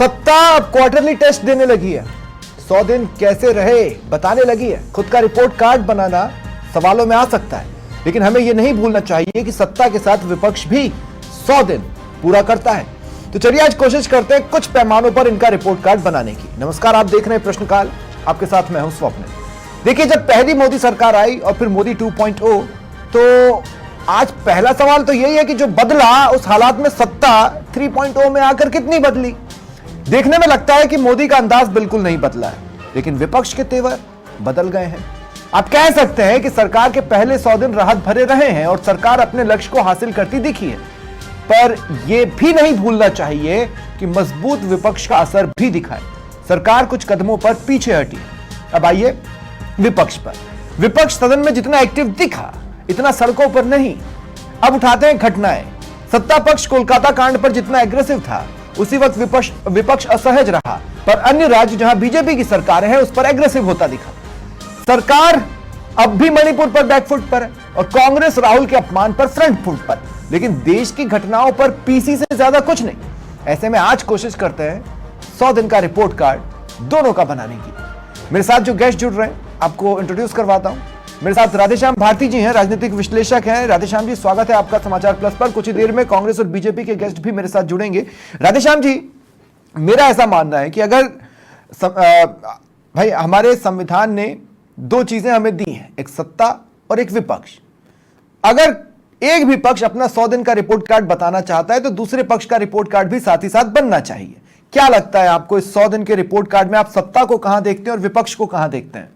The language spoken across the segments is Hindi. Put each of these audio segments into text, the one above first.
सत्ता अब क्वार्टरली टेस्ट देने लगी है। 100 दिन कैसे रहे बताने लगी है। खुद का रिपोर्ट कार्ड बनाना सवालों में आ सकता है, लेकिन हमें यह नहीं भूलना चाहिए कि सत्ता के साथ विपक्ष भी 100 दिन पूरा करता है। तो चलिए आज कोशिश करते हैं कुछ पैमानों पर इनका रिपोर्ट कार्ड बनाने की। नमस्कार, आप देख रहे हैं प्रश्नकाल, आपके साथ मैं हूं स्वप्न। देखिए, जब पहली मोदी सरकार आई और फिर मोदी 2.0, तो आज पहला सवाल तो यही है कि जो बदला उस हालात में सत्ता 3.0 में आकर कितनी बदली। देखने में लगता है कि मोदी का अंदाज बिल्कुल नहीं बदला है, लेकिन विपक्ष के तेवर बदल गए हैं। आप कह सकते हैं कि सरकार के पहले 100 दिन राहत भरे रहे हैं और सरकार अपने लक्ष्य को हासिल करती दिखी है, पर यह भी नहीं भूलना चाहिए कि मजबूत विपक्ष का असर भी दिखा है। सरकार कुछ कदमों पर पीछे हटी। अब आइए विपक्ष पर। विपक्ष सदन में जितना एक्टिव दिखा, इतना सड़कों पर नहीं। अब उठाते हैं घटनाएं। सत्ता पक्ष कोलकाता कांड पर जितना एग्रेसिव था, उसी वक्त विपक्ष असहज रहा, पर अन्य राज्य जहां बीजेपी की सरकार है उस पर एग्रेसिव होता दिखा। सरकार अब भी मणिपुर पर बैकफुट पर है और कांग्रेस राहुल के अपमान पर फ्रंट फुट पर, लेकिन देश की घटनाओं पर पीसी से ज्यादा कुछ नहीं। ऐसे में आज कोशिश करते हैं 100 दिन का रिपोर्ट कार्ड दोनों का बनाने की। मेरे साथ जो गेस्ट जुड़ रहे हैं, आपको इंट्रोड्यूस करवाता हूं। मेरे साथ राधेश्याम भारती जी हैं, राजनीतिक विश्लेषक हैं। राधेश्याम जी, स्वागत है आपका समाचार प्लस पर। कुछ ही देर में कांग्रेस और बीजेपी के गेस्ट भी मेरे साथ जुड़ेंगे। राधेश्याम जी, मेरा ऐसा मानना है कि अगर भाई हमारे संविधान ने दो चीजें हमें दी हैं, एक सत्ता और एक विपक्ष। अगर एक भी पक्ष अपना 100 दिन का रिपोर्ट कार्ड बताना चाहता है तो दूसरे पक्ष का रिपोर्ट कार्ड भी साथ ही साथ बनना चाहिए। क्या लगता है आपको, इस 100 दिन के रिपोर्ट कार्ड में आप सत्ता को कहां देखते हैं और विपक्ष को कहां देखते हैं?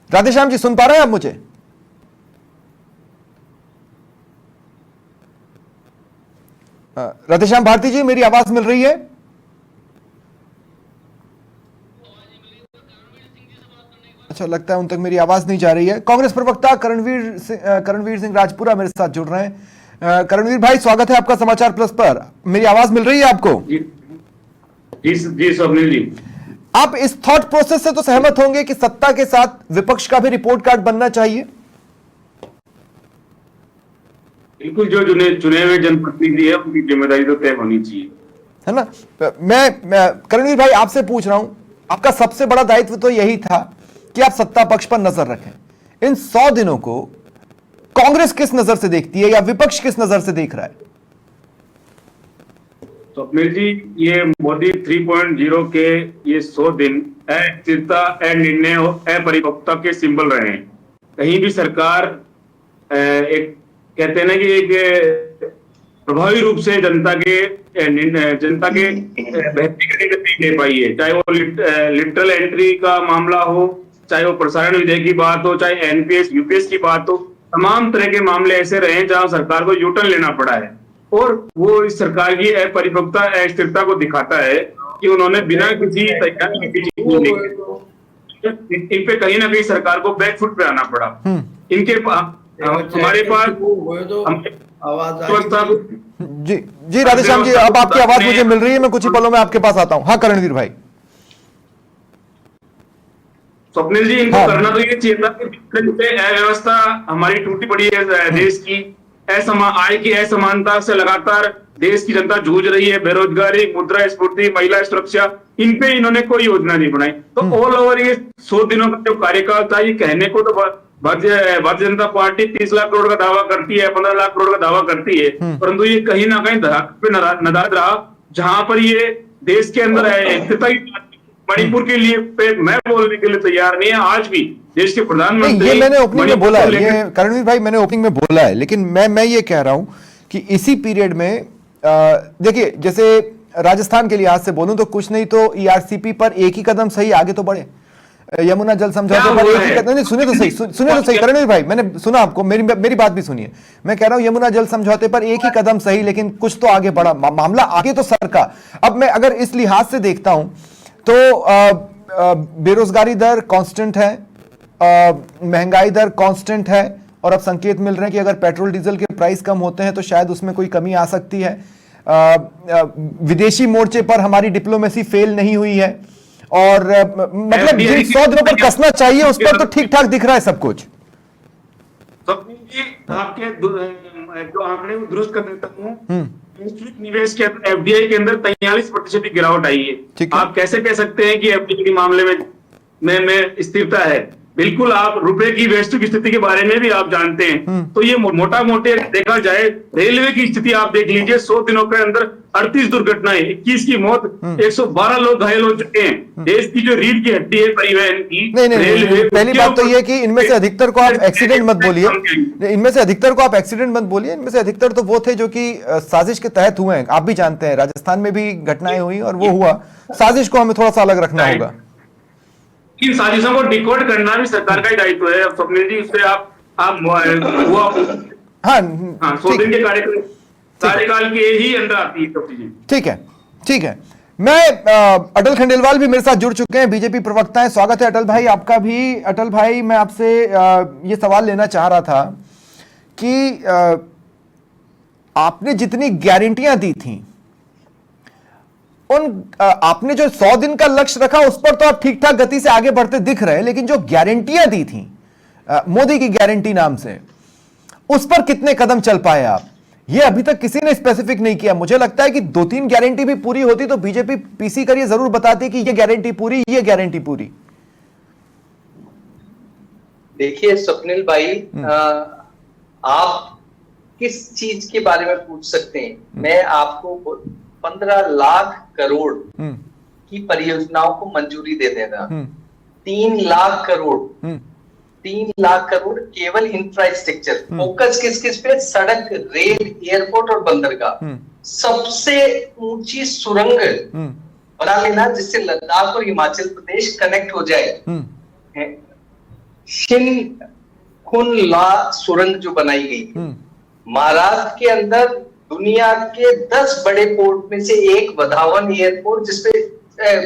राधेश्याम जी, सुन पा रहे हैं आप मुझे? राधेश्याम भारती जी, मेरी आवाज मिल रही है? अच्छा, लगता है उन तक मेरी आवाज नहीं जा रही है। कांग्रेस प्रवक्ता करणवीर सिंह राजपुरा मेरे साथ जुड़ रहे हैं। करणवीर भाई, स्वागत है आपका समाचार प्लस पर। मेरी आवाज मिल रही है आपको? जी स्वप्निल जी। आप इस थॉट प्रोसेस से तो सहमत होंगे कि सत्ता के साथ विपक्ष का भी रिपोर्ट कार्ड बनना चाहिए? बिल्कुल, जो चुने हुए जनप्रतिनिधि है उनकी जिम्मेदारी तो तय होनी चाहिए, है ना। मैं करणवीर भाई आपसे पूछ रहा हूं, आपका सबसे बड़ा दायित्व तो यही था कि आप सत्ता पक्ष पर नजर रखें। इन 100 दिनों को कांग्रेस किस नजर से देखती है या विपक्ष किस नजर से देख रहा है? स्वप्निल जी, ये मोदी 3.0 के ये 100 दिन अस्थिरता, अनिर्णय और अपरिपक्वता के सिंबल रहे हैं। कहीं भी सरकार एक कहते हैं ना कि एक प्रभावी रूप से जनता के बेहतरी के लिए नहीं दे पाई है। चाहे वो लिटरल एंट्री का मामला हो, चाहे वो प्रसारण विधेयक की बात हो, चाहे एनपीएस यूपीएस की बात हो, तमाम तरह के मामले ऐसे रहे जहां सरकार को यूटर्न लेना पड़ा है। और वो इस सरकार की अपरिपक्वता, अस्थिरता को दिखाता है कि उन्होंने बिना किसी तैयारी के इन पे कहीं ना कहीं सरकार को बैकफुट पे आना पड़ा। इनके हमारे पास जी राधेश्याम जी, अब आपकी आवाज मुझे मिल रही है। मैं कुछ ही पलों में आपके पास आता हूं। हाँ करणवीर भाई। स्वप्निल जी, इनको करना तो ये चाहिए था कि अव्यवस्था हमारी टूटी पड़ी है, देश की आय की असमानता से लगातार देश की जनता जूझ रही है। बेरोजगारी, मुद्रास्फीति, महिला सुरक्षा, इन पे इन्होंने कोई योजना नहीं बनाई। तो ऑल ओवर ये 100 दिनों का जो कार्यकाल था, ये कहने को तो भारतीय जनता पार्टी 30 लाख करोड़ का दावा करती है, 15 लाख करोड़ का दावा करती है, परंतु ये कहीं ना कहीं धरातल पे नदारद रहा। जहां पर ये देश के अंदर है, मणिपुर के लिए मैं बोलने के लिए तैयार नहीं है आज भी देश के प्रधानमंत्री। ये मैंने ओपनिंग में बोला है, ये करणवीर भाई मैंने ओपनिंग में बोला है, लेकिन मैं ये कह रहा हूं कि इसी पीरियड में देखिए, जैसे राजस्थान के लिहाज से बोलूं तो कुछ नहीं तो ईआरसीपी पर एक ही कदम सही आगे तो बढ़े। यमुना जल समझौते पर एक ही कदम, नहीं सुनिए तो सही करणवीर भाई, मैंने सुना आपको, मेरी बात भी सुनिए। मैं कह रहा हूं यमुना जल समझौते पर एक ही कदम सही, लेकिन कुछ तो आगे बढ़ा, मामला आगे तो सरका। अब मैं अगर इस लिहाज से देखता हूं तो बेरोजगारी दर कांस्टेंट है, महंगाई दर कांस्टेंट है, और अब संकेत मिल रहे हैं कि अगर पेट्रोल डीजल के प्राइस कम होते हैं तो शायद उसमें कोई कमी आ सकती है। विदेशी मोर्चे पर हमारी डिप्लोमेसी फेल नहीं हुई है, और मतलब जिन 100 दिनों पर कसना चाहिए उस पर तो ठीक ठाक दिख रहा है सब कुछ। स्वप्निल जी, आपके जो आंकड़े वो दुरुस्त कर देता हूँ। वैश्विक निवेश के एफडीआई के अंदर 43% की गिरावट आई है। आप कैसे कह सकते हैं कि एफडीआई के मामले में स्थिरता है? बिल्कुल, आप रुपए की वैश्विक स्थिति के बारे में भी आप जानते हैं। तो ये मोटा मोटे देखा जाए, रेलवे की स्थिति आप देख लीजिए, 100 दिनों के अंदर 38 दुर्घटनाएं, 21 की मौत, 112 लोग घायल हो चुके हैं। देश की जो रीढ़ की हड्डी है परिवहन की, नहीं, पहली बात तो ये कि इनमें से अधिकतर को आप एक्सीडेंट मत बोलिए, इनमें से अधिकतर को आप एक्सीडेंट मत बोलिए, इनमें से अधिकतर तो वो थे जो कि साजिश के तहत हुए हैं। आप भी जानते हैं राजस्थान में भी घटनाएं हुई और वो हुआ, साजिश को हमें थोड़ा सा अलग रखना होगा। इन साजिशों को डिकोड करना भी सरकार का ही दायित्व है। स्वप्निल जी, उससे आप हाँ 100 दिन के कार्यकाल के ही अंदर आती है सब चीजें। ठीक है। मैं अटल खंडेलवाल भी मेरे साथ जुड़ चुके हैं, बीजेपी प्रवक्ता हैं। स्वागत है अटल भाई आपका भी। अटल भाई, मैं आपसे ये सवाल लेना चाह रहा था कि आपने जितनी गारंटियां दी थी, आपने जो 100 दिन का लक्ष्य रखा उस पर तो आप ठीक ठाक गति से आगे बढ़ते दिख रहे हैं, लेकिन जो गारंटियां दी थी मोदी की गारंटी नाम से, उस पर कितने कदम चल पाए आप? ये अभी तक किसी ने स्पेसिफिक नहीं किया। मुझे लगता है कि 2-3 गारंटी भी पूरी होती तो बीजेपी पीसी करिए जरूर बताती कि ये गारंटी पूरी, ये गारंटी पूरी। देखिए स्वप्निल भाई, आप किस चीज के बारे में पूछ सकते हैं? मैं आपको 15 लाख करोड़ की परियोजनाओं को मंजूरी दे देना, 3 लाख करोड़ केवल इंफ्रास्ट्रक्चर। फोकस किस किस पे? सड़क, रेल, एयरपोर्ट और बंदरगाह। सबसे ऊंची सुरंग बना लेना जिससे लद्दाख और हिमाचल प्रदेश कनेक्ट हो जाए। शिनकुनला सुरंग जो बनाई गई, महाराष्ट्र के अंदर दुनिया के 10 बड़े पोर्ट में से एक वधावन एयरपोर्ट, जिसपे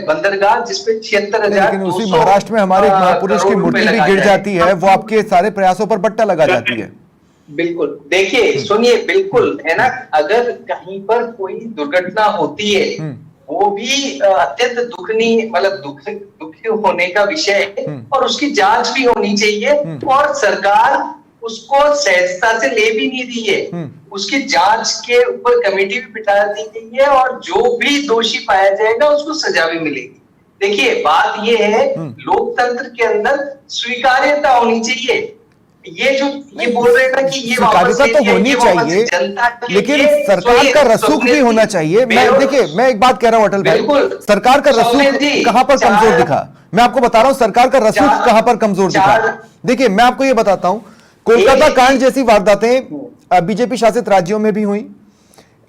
बंदरगाह, जिसपे 76,000। लेकिन उसी महाराष्ट्र में हमारे महापुरुष की मूर्ति भी गिर जाती है, वो आपके सारे प्रयासों पर बट्टा लगा जाती है। बिल्कुल, देखिए सुनिए, बिल्कुल है ना, अगर कहीं पर कोई दुर्घटना होती है, वो भी अत्यंत दुखी होने का विषय है और उसकी जांच भी होनी चाहिए, और सरकार उसको सहजता से ले भी नहीं रही है। उसकी जांच के ऊपर कमेटी भी बिठा दी गई है और जो भी दोषी पाया जाएगा उसको सजा भी मिलेगी। देखिए, बात ये है, लोकतंत्र के अंदर स्वीकार्यता होनी चाहिए। ये बोल रहे हैं ना कि ये स्वीकार्यता तो होनी चाहिए, लेकिन सरकार का रसूख भी होना चाहिए। मैं एक बात कह रहा हूं अटल भाई, सरकार का रसूख कहां पर कमजोर दिखा? मैं आपको बता रहा हूं सरकार का रसूख कहां पर कमजोर दिखा। देखिए, मैं आपको ये बताता हूं, कोलकाता कांड जैसी वारदातें बीजेपी शासित राज्यों में भी हुई।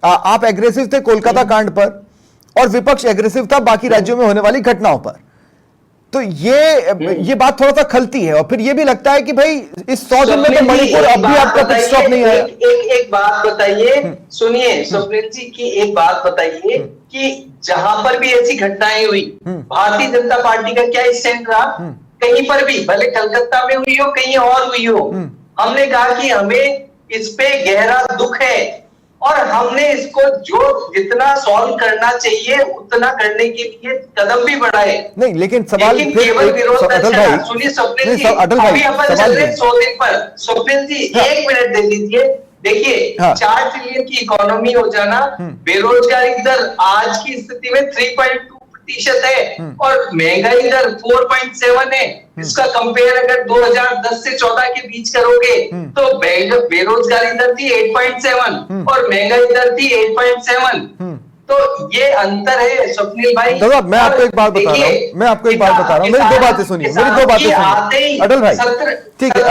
आप एग्रेसिव थे कोलकाता कांड पर और विपक्ष एग्रेसिव था बाकी राज्यों में होने वाली घटनाओं पर। तो ये बात थोड़ा सा खलती है, और फिर ये भी लगता है कि भाई इस 100 दिन में तो मणिपुर अब भी आपका पिट स्टॉप नहीं आया। एक बात बताइए, सुनिए स्वप्निल जी की एक बात बताइए कि जहां पर भी ऐसी घटनाएं हुई, भारतीय जनता पार्टी का क्या स्टैंड रहा? कहीं पर भी, भले कलकत्ता में हुई हो, कहीं और हुई हो, हमने कहा कि हमें इस पे गहरा दुख है और हमने इसको जितना सॉल्व करना चाहिए उतना करने के लिए कदम भी बढ़ाए। नहीं, लेकिन सवाल केवल विरोध सुनिए स्वप्निल जी, अभी अपन चल रहे 100 दिन पर। स्वप्निल जी 1 मिनट दे दीजिए। देखिए, 4 ट्रिलियन की इकोनॉमी हो जाना, बेरोजगारी दर आज की स्थिति में 3.2% है और महंगाई दर 4.7 है। इसका कंपेयर अगर 2010 से 14 के बीच करोगे तो बेरोजगारी दर थी 8.7 और महंगाई दर थी 8.7। तो ये अंतर है स्वप्निल भाई। मैं आपको एक बात बता रहा हूँ, मेरी 2 बातें सुनिए, अटल भाई। ठीक है,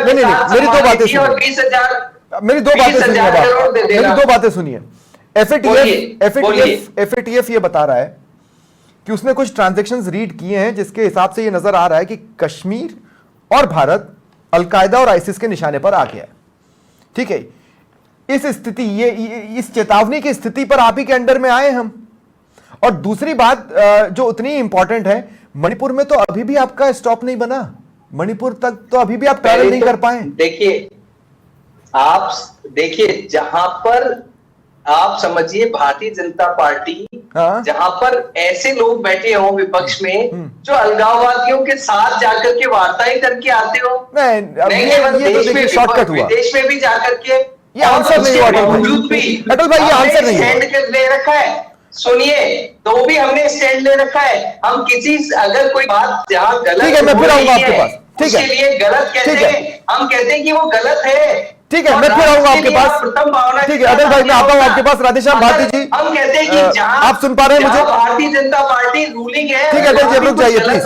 मेरी 2 बातें सुनिए, मेरी 2 बातें सुनिए। एफएटीएफ ये बता रहा है कि उसने कुछ ट्रांजैक्शंस रीड किए हैं जिसके हिसाब से ये नजर आ रहा है कि कश्मीर और भारत अलकायदा और आईसिस के निशाने पर आ गया है। ठीक है, इस स्थिति इस चेतावनी की स्थिति पर आप ही के अंडर में आए हम। और दूसरी बात जो उतनी इंपॉर्टेंट है, मणिपुर में तो अभी भी आपका स्टॉप नहीं बना, मणिपुर तक तो अभी भी आप ट्रैवल नहीं कर पाए। देखिए जहां पर आप समझिए भारतीय जनता पार्टी हाँ। जहां पर ऐसे लोग बैठे हों विपक्ष में जो अलगाववादियों के साथ जाकर के वार्ताएं करके आते हो, नहीं, अब नहीं ये केवल तो देश में, देखिए शॉर्टकट हुआ। विदेश में भी जाकर के, ये आंसर नहीं हुआ अटल भाई। बावजूद भी अटल भाई ये हमने आंसर नहीं हुआ। स्टैंड ले रखा है। सुनिए, तो भी हमने स्टैंड ले रखा है। हम किसी अगर कोई बात जहां गलत, ठीक है, मैं फिर आऊंगा आपके पास। ठीक है, उसके लिए गलत कहते हैं, हम कहते हैं कि वो गलत है। ठीक है, मैं फिर आऊंगा आपके पास। प्रथम भावना, ठीक है अटल भाई, मैं आता हूं आपके पास। राधेश्याम भारती जी, हम कहते हैं कि जहां आप सुन पा रहे हैं मुझे? भारतीय जनता पार्टी रूलिंग है, ठीक है अटल जी, अब रुक जाइए प्लीज।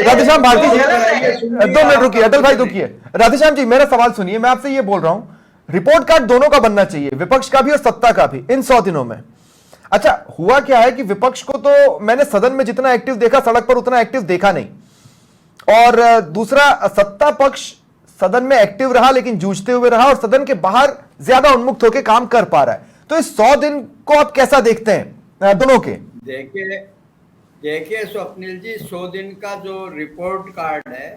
राधेश्याम भारती जी 2 मिनट रुकिए। अटल भाई रुकिए। राधेश्याम जी मेरा सवाल सुनिए, मैं आपसे ये बोल रहा हूं, रिपोर्ट कार्ड दोनों का बनना चाहिए, विपक्ष का भी और सत्ता का भी, इन 100 दिनों में। अच्छा हुआ क्या है कि विपक्ष को तो मैंने सदन में जितना एक्टिव देखा, सड़क पर उतना एक्टिव देखा नहीं, और दूसरा सत्ता पक्ष सदन में एक्टिव रहा लेकिन जूझते हुए रहा, और सदन के बाहर ज्यादा उन्मुक्त होकर काम कर पा रहा है। तो इस 100 दिन को आप कैसा देखते हैं दोनों के? देखिए स्वप्निल जी, 100 दिन का जो रिपोर्ट कार्ड है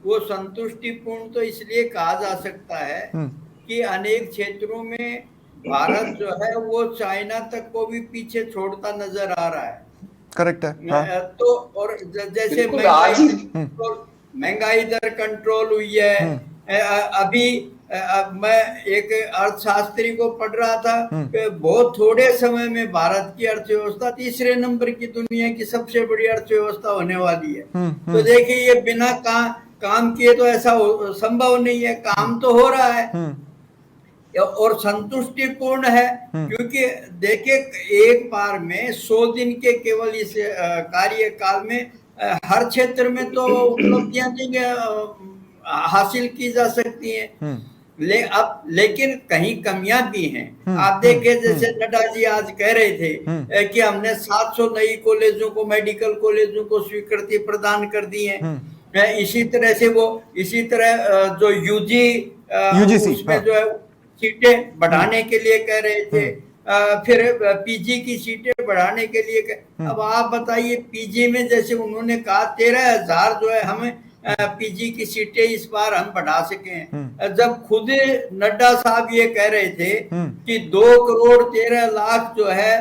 वो संतुष्टिपूर्ण तो इसलिए कहा जा सकता है कि अनेक क्षेत्रों में भारत जो है वो चाइना तक को भी पीछे छोड़ता नजर आ रहा है। करेक्ट है। हाँ। तो और जैसे महंगाई दर कंट्रोल हुई है। अभी मैं एक अर्थशास्त्री को पढ़ रहा था कि बहुत थोड़े समय में भारत की अर्थव्यवस्था 3रे नंबर की दुनिया की सबसे बड़ी अर्थव्यवस्था होने वाली है। तो देखिए ये बिना काम किए तो ऐसा संभव नहीं है, काम तो हो रहा है और संतुष्टिपूर्ण है। क्योंकि देखिए एक बार में 100 दिन के केवल इस कार्यकाल में हर क्षेत्र में तो उपलब्धियां हासिल की जा सकती हैं। लेकिन कहीं कमियां भी हैं। आप देखिए जैसे नड्डा जी आज कह रहे थे कि हमने 700 नई कॉलेजों को, मेडिकल कॉलेजों को स्वीकृति प्रदान कर दी है। इसी तरह से इसी तरह जो यूजीसी उसमें जो है सीटें बढ़ाने के लिए कह रहे थे। फिर पीजी की सीटें बढ़ाने के लिए अब आप बताइए, पीजी में जैसे उन्होंने कहा 13,000 जो है हमें पीजी की सीटें इस बार हम बढ़ा सके, जब खुद नड्डा साहब ये कह रहे थे कि 2,13,00,000 जो है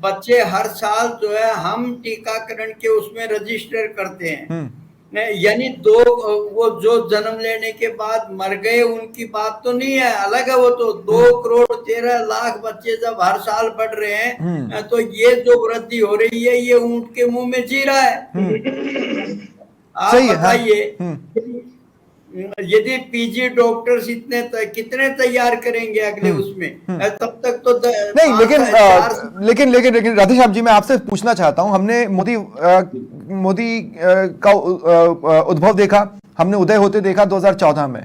बच्चे हर साल जो है हम टीकाकरण के उसमें रजिस्टर करते हैं। यानी वो जो जन्म लेने के बाद मर गए उनकी बात तो नहीं है, अलग है। वो तो 2,13,00,000 बच्चे जब हर साल बढ़ रहे हैं तो ये जो वृद्धि हो रही है ये ऊंट के मुंह में जी रहा है। आप बताइए यदि पीजी डॉक्टर्स कितने तैयार करेंगे अगले उसमें, तब तक तो लेकिन राधेश्याम जी मैं आपसे पूछना चाहता हूं, हमने मोदी का उद्भव देखा, हमने उदय होते देखा 2014 में,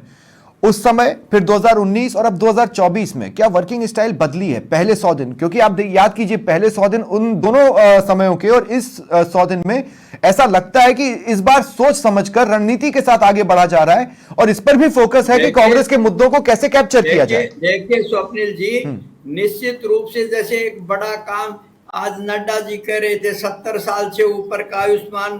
उस समय फिर 2019 और अब 2024 में क्या वर्किंग स्टाइल बदली है पहले 100 दिन? क्योंकि आप याद कीजिए पहले 100 दिन उन दोनों समयों के और इस 100 दिन में ऐसा लगता है कि इस बार सोच समझकर रणनीति के साथ आगे बढ़ा जा रहा है और इस पर भी फोकस है कि कांग्रेस के मुद्दों को कैसे कैप्चर किया जाए। देखिए स्वप्निल जी, निश्चित रूप से जैसे एक बड़ा काम आज नड्डा जी कह रहे थे, 70 साल से ऊपर का आयुष्मान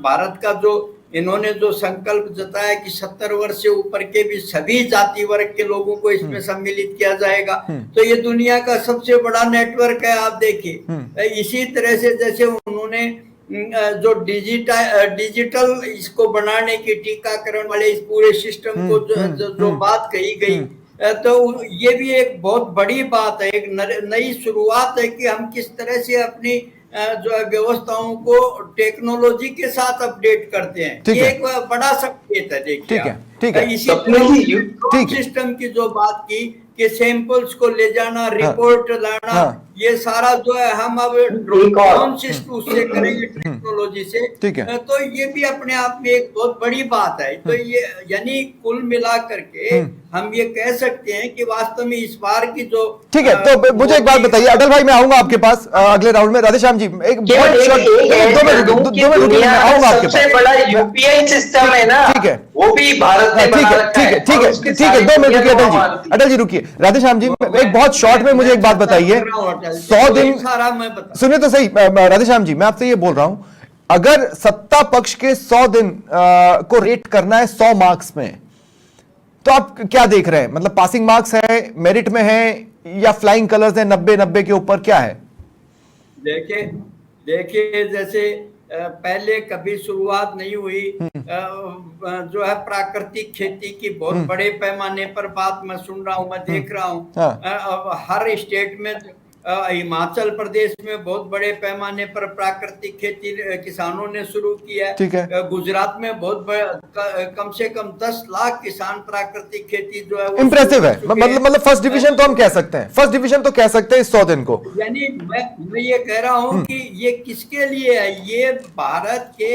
भारत का जो इन्होंने जो संकल्प जताया कि 70 वर्ष से ऊपर के भी सभी जाति वर्ग के लोगों को इसमें सम्मिलित किया जाएगा, तो ये दुनिया का सबसे बड़ा नेटवर्क है। आप देखिए इसी तरह से जैसे उन्होंने जो डिजिटल इसको बनाने की, टीकाकरण वाले इस पूरे सिस्टम को जो बात कही गई, तो ये भी एक बहुत बड़ी बात है, एक नई शुरुआत है कि हम किस तरह से अपनी जो है व्यवस्थाओं को टेक्नोलॉजी के साथ अपडेट करते हैं। ये एक बड़ा संकेत है। देखिए इसी सिस्टम की जो बात की कि सैंपल्स को ले जाना, रिपोर्ट लाना, ये सारा जो है हम अब ड्रोन सिस्टम से करेंगे टेक्नोलॉजी से, तो ये भी अपने आप में एक बहुत बड़ी बात है। तो ये यानी कुल मिला करके हम ये कह सकते हैं कि वास्तव में इस बार की जो ठीक है। तो मुझे एक बात बताइए अटल भाई, मैं आऊंगा आपके पास अगले राउंड में। राधेश्याम जी एक सबसे बड़ा यूपीआई सिस्टम है ना, ठीक है, वो भी भारत ने बना रखा है। ठीक है 2 मिनट रुकिए अटल जी रुकिए। राधेश्याम जी एक बहुत शॉर्ट में मुझे एक बात बताइए, 100 दिन सुनिए तो सही राधेश्याम जी, मैं आपसे ये बोल रहा हूं, अगर सत्ता पक्ष के 100 दिन को रेट करना है 100 मार्क्स में, तो आप क्या देख रहे हैं? मतलब पासिंग मार्क्स है, मेरिट में है, या फ्लाइंग कलर्स है 90-90 के ऊपर, क्या है? देखिए देखिए, जैसे पहले कभी शुरुआत नहीं हुई, जो है प्राकृतिक खेती की बहुत बड़े पैमाने पर बात मैं सुन रहा हूँ, मैं देख रहा हूँ। अब हर स्टेट में, हिमाचल प्रदेश में बहुत बड़े पैमाने पर प्राकृतिक खेती किसानों ने शुरू की है। ठीक है। गुजरात में बहुत कम से कम 10 लाख किसान प्राकृतिक खेती जो है इंप्रेसिव है। मतलब फर्स्ट डिवीजन तो हम कह सकते हैं, फर्स्ट डिवीजन तो कह सकते हैं इस 100 दिन को। यानी मैं ये कह रहा हूँ कि ये किसके लिए है? ये भारत के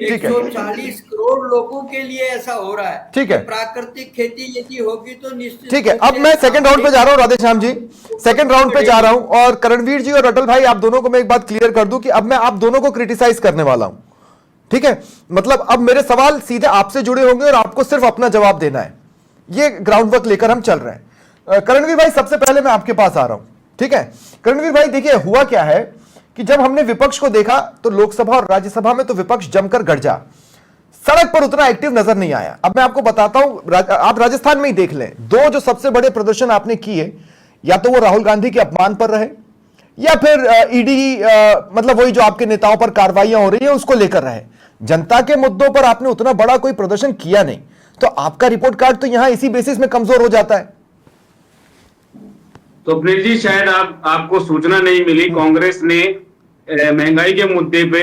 140 करोड़ लोगों के लिए ऐसा हो रहा है। ठीक है। प्राकृतिक खेती यदि होगी तो निश्चित। ठीक है, अब मैं सेकंड राउंड पे जा रहा हूँ राधेश्याम जी, सेकंड राउंड पे जा रहा हूं। और करणवीर जी और अटल भाई, आप दोनों को मैं एक बात क्लियर कर दूं कि अब मैं आप दोनों को क्रिटिसाइज करने वाला हूं। ठीक है, मतलब अब मेरे सवाल सीधे आपसे जुड़े होंगे और आपको सिर्फ अपना जवाब देना है। ये ग्राउंड वर्क लेकर हम चल रहे हैं। करणवीर भाई, सबसे पहले मैं आपके पास आ रहा हूं। ठीक है करणवीर भाई, देखिए हुआ क्या है कि जब हमने विपक्ष को देखा तो लोकसभा और राज्यसभा में तो विपक्ष जमकर गरजा, सड़क पर उतना एक्टिव नजर नहीं आया। अब मैं आपको बताता हूं, आप राजस्थान में ही देख लें, दो जो सबसे बड़े प्रदर्शन आपने किए, या तो वो राहुल गांधी के अपमान पर रहे, या फिर ईडी मतलब वही जो आपके नेताओं पर कार्रवाइयां हो रही है उसको लेकर रहे। जनता के मुद्दों पर आपने उतना बड़ा कोई प्रदर्शन किया नहीं, तो आपका रिपोर्ट कार्ड तो यहां इसी बेसिस में कमजोर हो जाता है। तो अपने जी, शायद आपको सूचना नहीं मिली, कांग्रेस ने महंगाई के मुद्दे पे,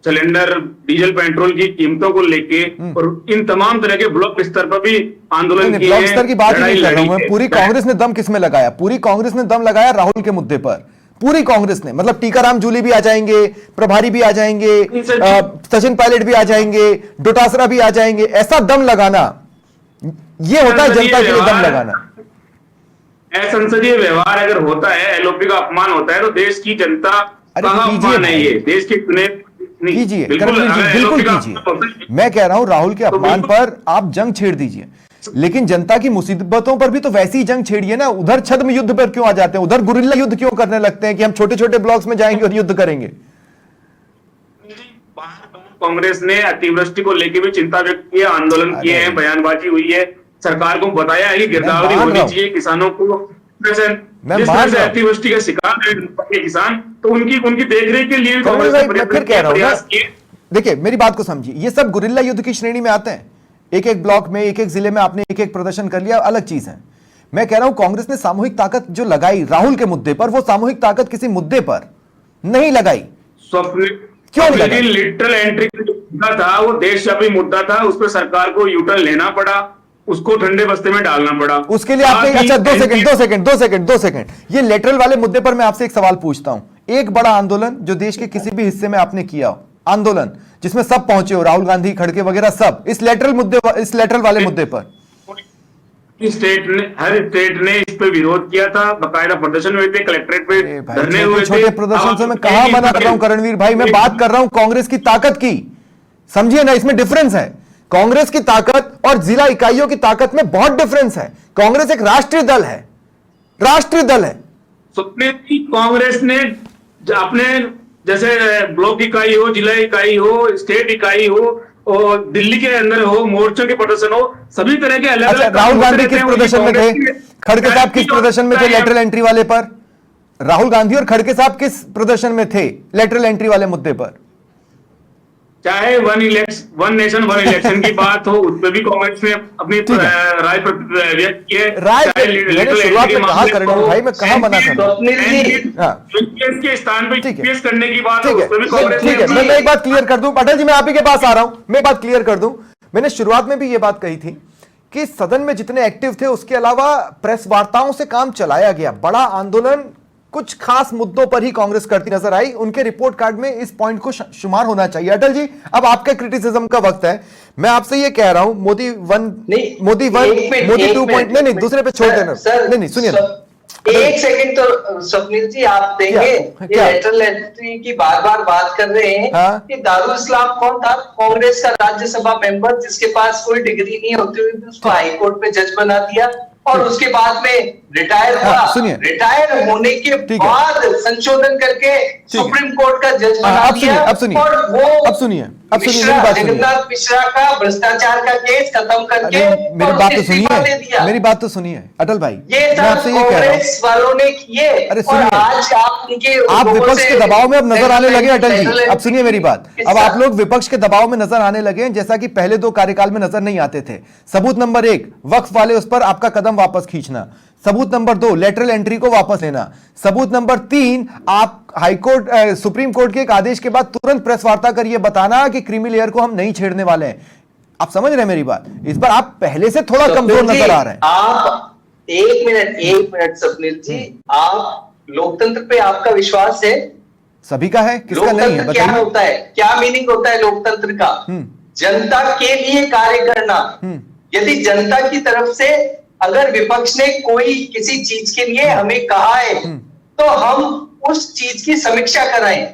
सिलेंडर, डीजल, पेट्रोल की कीमतों को लेके और इन तमाम तरह के ब्लॉक स्तर पर भी आंदोलन किए हैं। ब्लॉक स्तर की बात नहीं कर रहा हूं मैं, पूरी कांग्रेस ने दम किसमें लगाया? पूरी कांग्रेस ने दम लगाया राहुल के मुद्दे पर, पूरी कांग्रेस ने। मतलब टीकाराम जूली भी आ जाएंगे, प्रभारी भी आ जाएंगे, सचिन पायलट भी आ जाएंगे, डोटासरा भी आ जाएंगे। ऐसा दम लगाना, ये होता है जनता के लिए दम लगाना। असंसदीय व्यवहार अगर होता है, एलओपी का अपमान होता है, तो देश की जनता कहां अपमान है? ये देश के चुने कीजिए, बिल्कुल कीजिए। मैं कह रहा हूं राहुल के अपमान पर आप जंग छेड़ दीजिए, लेकिन जनता की मुसीबतों पर भी तो वैसी ही जंग छेड़िए ना। उधर छद्म युद्ध पर क्यों आ जाते हैं? उधर गुरिल्ला युद्ध क्यों करने लगते हैं कि हम छोटे छोटे ब्लॉक्स में जाएंगे और युद्ध करेंगे? कांग्रेस ने अतिवृष्टि को लेकर भी चिंता व्यक्त की है, आंदोलन किए हैं, बयानबाजी हुई है, सरकार को बताया है कि गिरदावरी होनी चाहिए किसानों को। जिस तरह से अतिवृष्टि का शिकार है किसान, तो उनकी देखरेख के लिए प्रयास किए। देखिए मेरी बात को समझिए, ये सब गुरिल्ला युद्ध की श्रेणी में आते हैं। एक एक ब्लॉक में, एक एक जिले में आपने एक एक प्रदर्शन कर लिया, अलग चीज है। मैं कह रहा हूं कांग्रेस ने सामूहिक ताकत जो लगाई राहुल के मुद्दे पर, वो सामूहिक ताकत किसी मुद्दे पर नहीं लगाई। क्यों लगाई? लिटरल एंट्री था, वो देशव्यापी मुद्दा था, उस पर सरकार को यूटर्न लेना पड़ा, उसको ठंडे बस्ते में डालना पड़ा। उसके लिए आपने, अच्छा दो सेकंड, ये लेटरल वाले मुद्दे पर मैं आपसे एक सवाल पूछता हूं। एक बड़ा आंदोलन जो देश के किसी भी हिस्से में आपने किया हो, आंदोलन जिसमें सब पहुंचे हो, राहुल गांधी, खड़गे वगैरह सब, इस लेटरल वाले मुद्दे पर हर स्टेट ने इस पे विरोध किया था, बकायदा प्रदर्शन हुए थे, कलेक्ट्रेट पे धरने हुए थे। छोटे प्रदर्शन से मैं कहां मना कर रहा हूं करणवीर भाई, मैं बात कर रहा हूं कांग्रेस की ताकत की। समझिए ना, इसमें डिफरेंस है। कांग्रेस की ताकत और जिला इकाइयों की ताकत में बहुत डिफरेंस है। कांग्रेस एक राष्ट्रीय दल है, राष्ट्रीय दल है। कांग्रेस ने अपने जैसे ब्लॉक इकाई हो, जिला इकाई हो, स्टेट इकाई हो, और दिल्ली के अंदर हो, मोर्चों के प्रदर्शन हो, सभी तरह के अलग अलग। राहुल गांधी किस प्रदर्शन में थे? खड़गे साहब किस प्रदर्शन में थे लेटरल एंट्री वाले पर? राहुल गांधी और खड़गे साहब किस प्रदर्शन में थे लेटरल एंट्री वाले मुद्दे पर? चाहे वन नेशन वन इलेक्शन की बात हो, उसमें भी कांग्रेस ने अपनी राय व्यक्त की है। शुरुआत में कहा करणवीर भाई, मैं कहां मना कर रहा हूं के स्थान पे केस करने की बात, ठीक है। मैं एक बात क्लियर कर दूं, अटल जी मैं आप ही के पास आ रहा हूं, मैं एक बात क्लियर कर दूं। मैंने शुरुआत में भी ये बात कही थी कि सदन में जितने एक्टिव थे उसके अलावा प्रेस वार्ताओं से काम चलाया गया। बड़ा आंदोलन कुछ खास मुद्दों पर ही कांग्रेस करती नजर आई, उनके रिपोर्ट कार्ड में इस पॉइंट को शुमार होना चाहिए। अटल जी अब आपके क्रिटिसिज्म का वक्त है। मैं आपसे ये कह रहा हूं, मोदी 1, मोदी 2 पॉइंट, नहीं दूसरे पे छोड़ देना। नहीं सुनिए ना, एक सेकंड तो स्वप्निल जी आप देंगे, ये लेटरल एंट्री की बार बार बात कर रहे हैं। कि दारुल इस्लाम कौन था? कांग्रेस का राज्यसभा मेंबर, जिसके पास कोई डिग्री नहीं होती हुई भी उसको हाईकोर्ट में जज बना दिया, और उसके बाद में रिटायर हुआ, हाँ, सुनिए। रिटायर होने के ठीक है। बाद संशोधन करके सुप्रीम कोर्ट का जज बना अब दिया। सुनिए, अब सुनिए, और वो अब सुनिए, अब सुनिए, मिश्रा, मेरी बात सुनिए। जगन्नाथ मिश्रा का भ्रष्टाचार का केस खत्म करके अरे मेरी और बात तो इस्तीफा दे सुनिए, दिया। मेरी बात तो सुनिए अटल भाई, ये मैं सब आपसे ये कह रहा हूं, कांग्रेस वालों ने किए। अरे और सुनिए, आज आप उनके आप लोगों विपक्ष से के दबाव में अब नजर आने लगे अटल जी। सेटल अब सुनिए मेरी बात, अब किसका? आप लोग विपक्ष के दबाव में नजर आने लगे हैं, जैसा कि पहले 2 कार्यकाल में नजर नहीं आते थे। सबूत नंबर 1, वक्फ वाले उस पर आपका कदम वापस खींचना। सबूत नंबर 2, लेटरल एंट्री को वापस लेना। सबूत नंबर 3, आप हाईकोर्ट सुप्रीम कोर्ट के एक आदेश के बाद तुरंत प्रेस वार्ता करिए, बताना कि क्रीमी लेयर को हम नहीं छेड़ने वाले हैं। आप समझ रहे हैं मेरी बात? इस पर आप पहले से थोड़ा कमजोर नजर आ रहे हैं। आप एक मिनट स्वप्निल जी, आप लोकतंत्र पे आपका विश्वास है? सभी का है, किसका नहीं है लोकतंत्र क्या बताइए। होता है, क्या मीनिंग होता है लोकतंत्र का? जनता के लिए कार्य करना। यदि जनता की तरफ से अगर विपक्ष ने कोई किसी चीज के लिए हमें कहा है तो हम उस चीज की समीक्षा कराएं।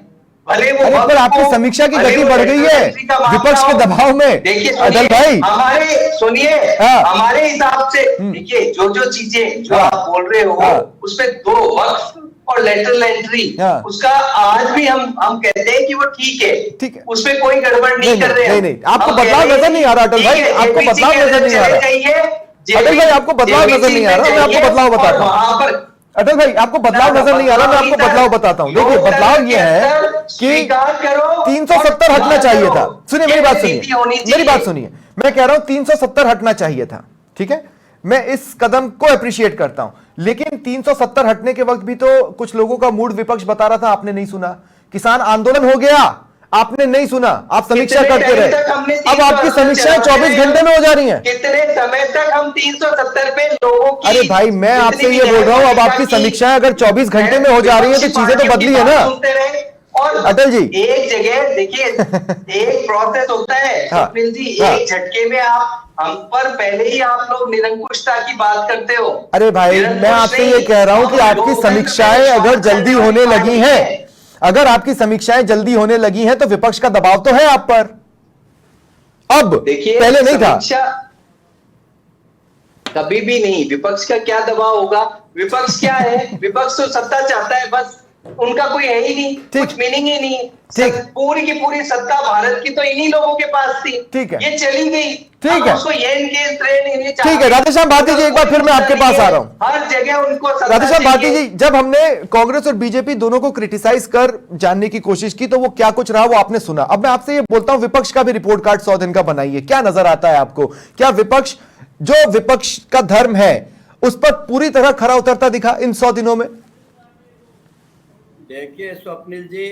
भले वो अरे पर आपकी समीक्षा की गति बढ़ गई है विपक्ष के दबाव में। देखिए अटल भाई, हमारे सुनिए, हाँ। हमारे हिसाब से देखिए, जो चीजें जो हाँ। आप बोल रहे हो हाँ। उसमें 2 वक्फ और लेटरल एंट्री, हाँ। उसका आज भी हम कहते हैं कि वो ठीक ठीक है। है, उसमें कोई गड़बड़ नहीं कर रहे नहीं, आपको बदलाव नजर नहीं आ रहा अटल भाई, आपको बदलाव नजर नहीं आ रहा अटल भाई, आपको बदलाव नजर नहीं आ रहा। मैं आपको बदलाव बताता हूँ अटल भाई, आपको बदलाव नजर नहीं आ रहा, मैं आपको बदलाव बताता हूं। देखिए बदलाव ये है कि 370 हटना चाहिए था। सुनिए मेरी बात, सुनिए मेरी बात सुनिए, मैं कह रहा हूं 370 हटना चाहिए था, ठीक है। मैं इस कदम को अप्रिशिएट करता हूं, लेकिन 370 हटने के वक्त भी तो कुछ लोगों का मूड विपक्ष बता रहा था, आपने नहीं सुना। किसान आंदोलन हो गया, आपने नहीं सुना, आप समीक्षा करते रहे। अब आपकी समीक्षाएं 24 घंटे में हो जा रही हैं। कितने समय तक हम 370 पे लोगों की, अरे भाई, मैं आपसे ये बोल रहा हूं, अब आपकी समीक्षाएं अगर 24 घंटे में हो जा रही है तो चीजें तो बदली है ना और अटल जी। एक जगह देखिए, एक प्रोसेस होता है स्वप्निल जी, हाँ। एक झटके में आप हम पर पहले ही आप लोग निरंकुशता की बात करते हो। अरे भाई, मैं आपसे ये कह रहा हूं कि आपकी समीक्षाएं अगर जल्दी होने लगी हैं, अगर आपकी समीक्षाएं जल्दी होने लगी हैं तो विपक्ष का दबाव तो है आप पर। अब देखिए, पहले नहीं था, कभी भी नहीं। विपक्ष का क्या दबाव होगा? विपक्ष क्या है? विपक्ष तो सत्ता चाहता है, बस उनका कोई है ही नहीं, कुछ मीनिंग ही नहीं। पूरी की पूरी सत्ता भारत की तो इन्हीं लोगों के पास थी, ठीक है, ये चली गई। ठीक है, उसको ये ठीक है। राधेश्याम भारती जी, एक बार फिर मैं आपके पास आ रहा हूं। हर जगह उनको राधेश्याम भारती जी, जब हमने कांग्रेस और बीजेपी दोनों को क्रिटिसाइज कर जानने की कोशिश की तो वो क्या कुछ रहा वो आपने सुना। अब मैं आपसे ये बोलता हूं, विपक्ष का भी रिपोर्ट कार्ड 100 दिन का बनाइए, क्या नजर आता है आपको? क्या विपक्ष, जो विपक्ष का धर्म है, उस पर पूरी तरह खरा उतरता दिखा इन 100 दिनों में? देखिए स्वप्निल जी,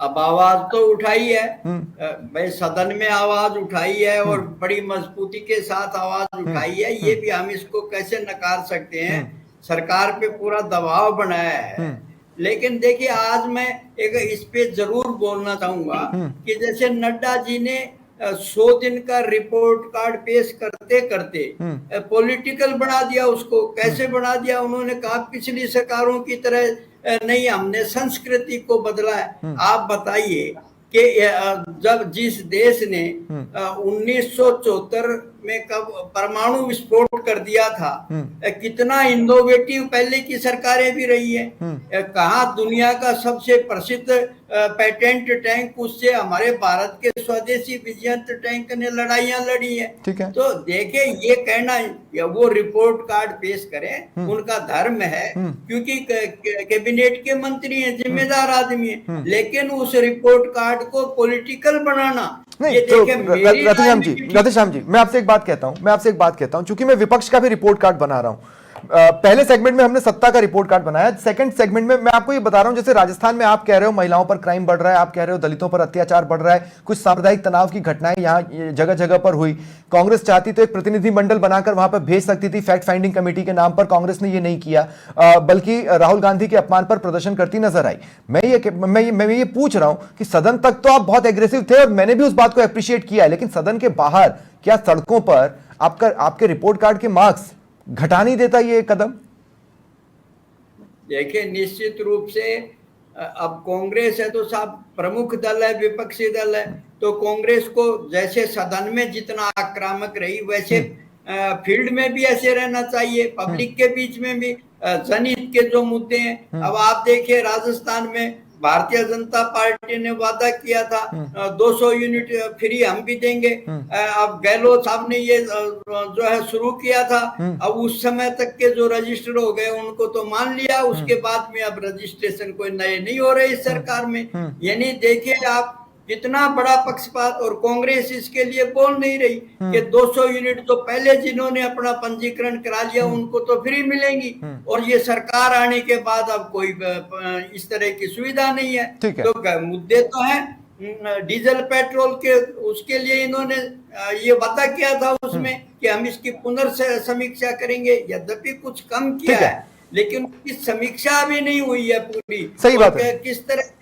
अब आवाज तो उठाई है, भाई सदन में आवाज उठाई है और बड़ी मजबूती के साथ आवाज उठाई है। ये भी हम इसको कैसे नकार सकते हैं, सरकार पे पूरा दबाव बनाया है। लेकिन देखिए, आज मैं एक इस पे जरूर बोलना चाहूंगा कि जैसे नड्डा जी ने 100 दिन का रिपोर्ट कार्ड पेश करते करते पॉलिटिकल बना दिया उसको। कैसे बना दिया? उन्होंने कहा पिछली सरकारों की तरह नहीं, हमने संस्कृति को बदला है। आप बताइए कि जब जिस देश ने 1974 में कब परमाणु विस्फोट कर दिया था, कितना इनोवेटिव पहले की सरकारें भी रही है। कहा दुनिया का सबसे प्रसिद्ध पेटेंट टैंक, उससे हमारे भारत के स्वदेशी विजयंत टैंक ने लड़ाइयां लड़ी है। तो देखे, ये कहना या वो रिपोर्ट कार्ड पेश करें, उनका धर्म है, क्योंकि कैबिनेट के मंत्री हैं, जिम्मेदार आदमी है। लेकिन उस रिपोर्ट कार्ड को पॉलिटिकल बनाना, नहीं तो राधेश्याम जी, मैं आपसे एक बात कहता हूं, चूंकि मैं विपक्ष का भी रिपोर्ट कार्ड बना रहा हूं। पहले सेगमेंट में हमने सत्ता का रिपोर्ट कार्ड बनाया, सेकंड सेगमेंट में मैं आपको ये बता रहा हूं, जैसे राजस्थान में आप कह रहे हो महिलाओं पर क्राइम बढ़ रहा है, आप कह रहे हो दलितों पर अत्याचार बढ़ रहा है, कुछ सांप्रदायिक तनाव की घटनाएं यहां जगह जगह पर हुई। कांग्रेस चाहती तो एक प्रतिनिधिमंडल बनाकर वहां पर भेज सकती थी फैक्ट फाइंडिंग कमेटी के नाम पर, कांग्रेस ने ये नहीं किया, बल्कि राहुल गांधी के अपमान पर प्रदर्शन करती नजर आई। मैं ये पूछ रहा हूं कि सदन तक तो आप बहुत एग्रेसिव थे और मैंने भी उस बात को अप्रिशिएट किया है, लेकिन सदन के बाहर क्या सड़कों पर आपके रिपोर्ट कार्ड के मार्क्स घटा नहीं देता ये कदम? देखिए, निश्चित रूप से अब कांग्रेस है तो साहब प्रमुख दल है, विपक्षी दल है, तो कांग्रेस को जैसे सदन में जितना आक्रामक रही, वैसे फील्ड में भी ऐसे रहना चाहिए, पब्लिक के बीच में भी जनहित के जो मुद्दे हैं। अब आप देखिए राजस्थान में भारतीय जनता पार्टी ने वादा किया था 200 यूनिट फ्री हम भी देंगे। अब गहलोत साहब ने ये जो है शुरू किया था। अब उस समय तक के जो रजिस्टर हो गए उनको तो मान लिया, उसके बाद में अब रजिस्ट्रेशन कोई नए नहीं हो रहे इस सरकार में। यानी देखिए आप कितना बड़ा पक्षपात, और कांग्रेस इसके लिए बोल नहीं रही कि 200 यूनिट तो पहले जिन्होंने अपना पंजीकरण करा लिया उनको तो फ्री मिलेंगी, और ये सरकार आने के बाद अब कोई इस तरह की सुविधा नहीं है। तो मुद्दे तो हैं डीजल पेट्रोल के, उसके लिए इन्होंने ये वादा किया था उसमें कि हम इसकी पुनर्समीक्षा करेंगे, यद्यपि कुछ कम किया है लेकिन उसकी समीक्षा भी नहीं हुई है पूरी। सही बात है। किस तरह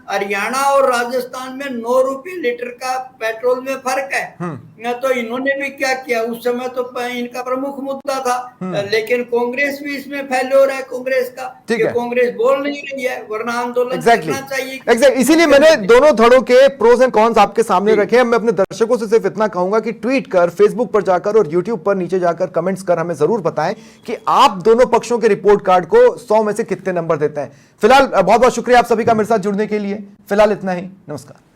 हरियाणा और राजस्थान में 9 रुपए लीटर का पेट्रोल में फर्क है। तो इन्होंने भी क्या किया, उस समय तो इनका प्रमुख मुद्दा था, लेकिन कांग्रेस भी इसमें फेल्योर है कांग्रेस का, कांग्रेस बोल नहीं रही है, वरना आंदोलन करना चाहिए। इसीलिए मैंने दोनों धड़ों के प्रोज एंड कॉन्स आपके सामने रखे। मैं अपने दर्शकों से सिर्फ इतना कहूंगा कि ट्वीट कर, फेसबुक पर जाकर और यूट्यूब पर नीचे जाकर कमेंट्स कर हमें जरूर बताएं कि आप दोनों पक्षों के रिपोर्ट कार्ड को 100 में से कितने नंबर देते हैं। फिलहाल बहुत बहुत शुक्रिया आप सभी का मेरे साथ जुड़ने के लिए। फिलहाल इतना ही, नमस्कार।